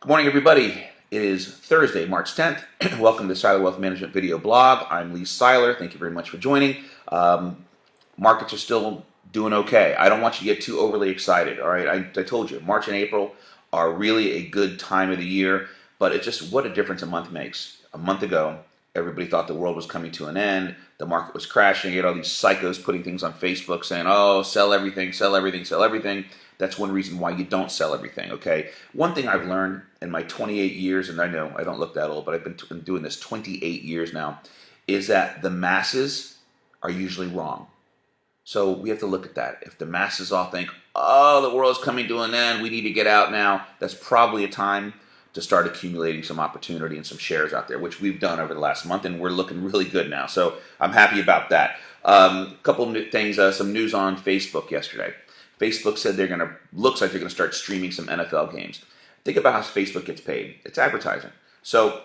Good morning, everybody. It is Thursday, March 10th. Welcome to Seiler Wealth Management Video Blog. I'm Lee Seiler. Thank you very much for joining. Markets are still doing okay. I don't want you to get too overly excited, all right? I told you, March and April are really a good time of the year, but it's just what a difference a month makes. A month ago, everybody thought the world was coming to an end. The market was crashing. You had all these psychos putting things on Facebook saying, oh, sell everything, sell everything, sell everything. That's one reason why you don't sell everything, okay? One thing I've learned in my 28 years, and I know I don't look that old, but I've been doing this 28 years now, is that the masses are usually wrong. So we have to look at that. If the masses all think, oh, the world's coming to an end, we need to get out now, that's probably a time to start accumulating some opportunity and some shares out there, which we've done over the last month, and we're looking really good now. So I'm happy about that. A couple of things, some news on Facebook yesterday. Facebook said looks like they're going to start streaming some NFL games. Think about how Facebook gets paid. It's advertising. So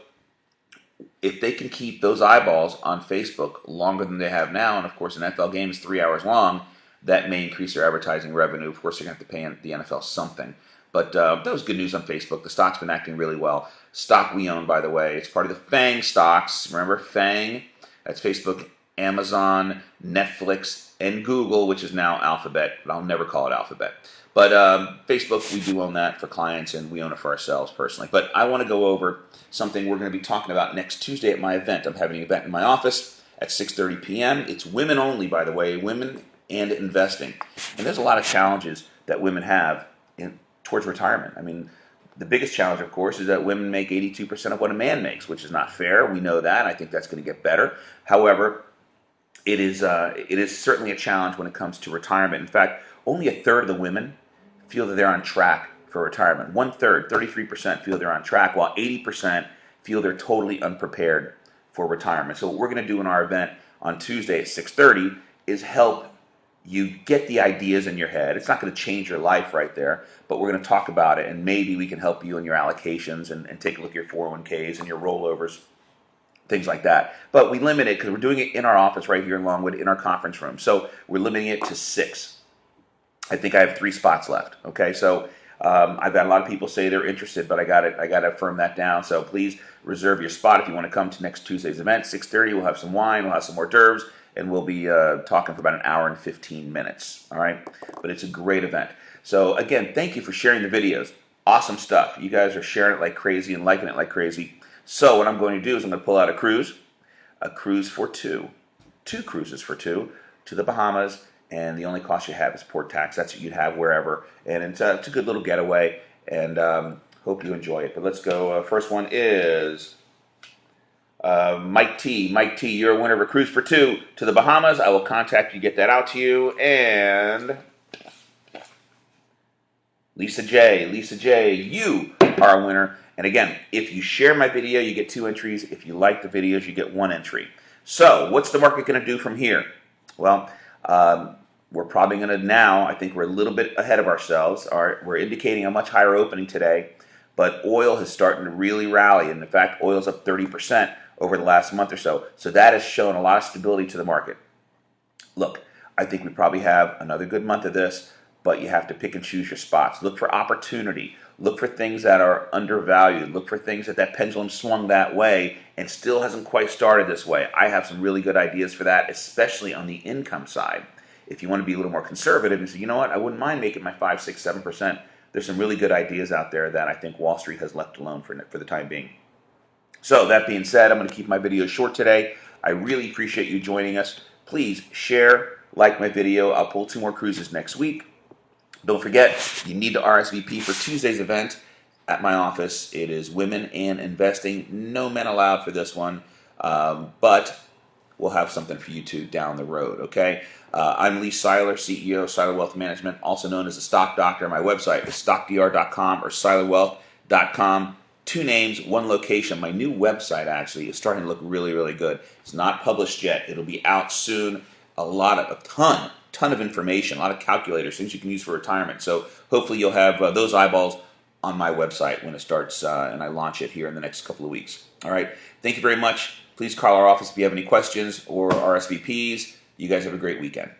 if they can keep those eyeballs on Facebook longer than they have now, and of course an NFL game is 3 hours long, that may increase their advertising revenue. Of course, they're going to have to pay the NFL something. But that was good news on Facebook. The stock's been acting really well. Stock we own, by the way, it's part of the FANG stocks. Remember FANG? That's Facebook, Amazon, Netflix, and Google, which is now Alphabet, but I'll never call it Alphabet. But Facebook, we do own that for clients, and we own it for ourselves personally. But I want to go over something we're going to be talking about next Tuesday at my event. I'm having an event in my office at 6:30 p.m. It's women only, by the way, women and investing. And there's a lot of challenges that women have towards retirement. I mean, the biggest challenge, of course, is that women make 82% of what a man makes, which is not fair. We know that. I think that's going to get better. However, it is certainly a challenge when it comes to retirement. In fact, only a third of the women feel that they're on track for retirement. 1/3, 33% feel they're on track, while 80% feel they're totally unprepared for retirement. So what we're going to do in our event on Tuesday at 6:30 is help you get the ideas in your head. It's not going to change your life right there, but we're going to talk about it, and maybe we can help you in your allocations and take a look at your 401ks and your rollovers, things like that. But we limit it because we're doing it in our office right here in Longwood in our conference room. So we're limiting it to 6. I think I have 3 spots left. Okay, so I've had a lot of people say they're interested, but I got to firm that down. So please reserve your spot if you want to come to next Tuesday's event. 6:30. We'll have some wine. We'll have some hors d'oeuvres, and we'll be talking for about an hour and 15 minutes. All right, but it's a great event. So again, thank you for sharing the videos. Awesome stuff. You guys are sharing it like crazy and liking it like crazy. So what I'm going to do is I'm going to pull out a cruise for 2 cruises for 2 to the Bahamas, and the only cost you have is port tax. That's what you'd have wherever, and it's a good little getaway, and hope you enjoy it. But let's go. First one is Mike T. Mike T, you're a winner of a cruise for 2 to the Bahamas. I will contact you, get that out to you, and Lisa J, you are a winner. And again, if you share my video, you get 2 entries. If you like the videos, you get 1 entry. So what's the market going to do from here? Well, we're probably going to now, I think we're a little bit ahead of ourselves. We're indicating a much higher opening today, but oil is starting to really rally. And in fact, oil's up 30% over the last month or so. So that has shown a lot of stability to the market. Look, I think we probably have another good month of this, but you have to pick and choose your spots. Look for opportunity. Look for things that are undervalued. Look for things that pendulum swung that way and still hasn't quite started this way. I have some really good ideas for that, especially on the income side. If you want to be a little more conservative and say, you know what, I wouldn't mind making my 5, 6, 7%. There's some really good ideas out there that I think Wall Street has left alone for the time being. So that being said, I'm going to keep my videos short today. I really appreciate you joining us. Please share, like my video. I'll pull 2 more cruises next week. Don't forget, you need to RSVP for Tuesday's event at my office. It is women and investing. No men allowed for this one, but we'll have something for you two down the road, okay? I'm Lee Seiler, CEO of Seiler Wealth Management, also known as the Stock Doctor. My website is stockdr.com or seilerwealth.com. 2 names, 1 location. My new website actually is starting to look really, really good. It's not published yet. It'll be out soon. A ton of information, a lot of calculators, things you can use for retirement. So hopefully you'll have those eyeballs on my website when it starts and I launch it here in the next couple of weeks. All right. Thank you very much. Please call our office if you have any questions or RSVPs. You guys have a great weekend.